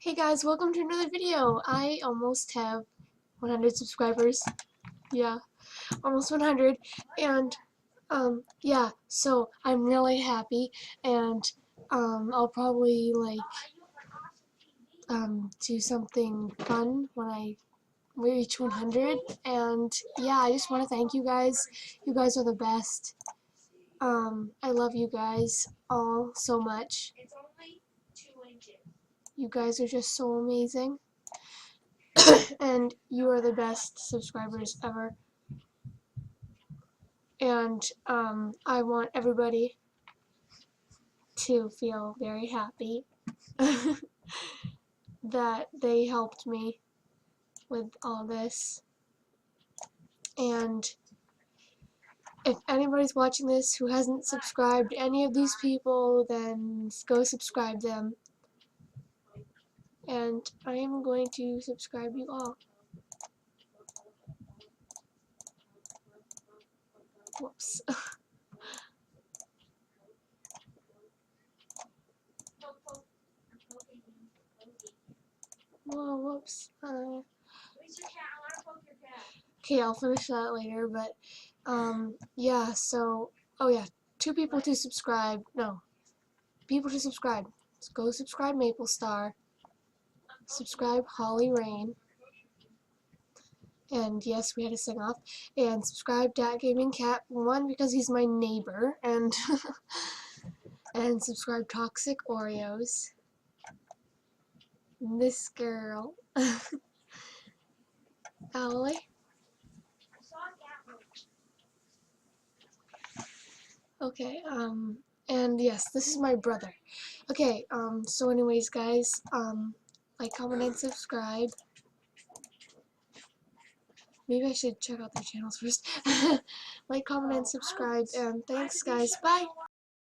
Hey guys, welcome to another video. I almost have 100 subscribers. Yeah, almost 100. And yeah, so I'm really happy, and I'll probably do something fun when I reach 100. And yeah, I just want to thank you guys. You guys are the best. I love you guys all so much. You guys are just so amazing. And you are the best subscribers ever. And I want everybody to feel very happy that they helped me with all this. And if anybody's watching this who hasn't subscribed to any of these people, then go subscribe them. And I am going to subscribe you all. Whoops. Whoa, whoops. Okay, I'll finish that later, but yeah, so, oh yeah, 2 people to subscribe. No, people to subscribe. Go subscribe Maple Star, subscribe Holly Rain, and yes, we had a sing off, and subscribe Dat Gaming Cat 1 because he's my neighbor, and and subscribe Toxic Oreos. This girl. Allie. Okay, and yes, this is my brother. Okay, so anyways, guys, like, comment, and subscribe. Maybe I should check out their channels first. Like, comment, and subscribe, and thanks, guys. Bye!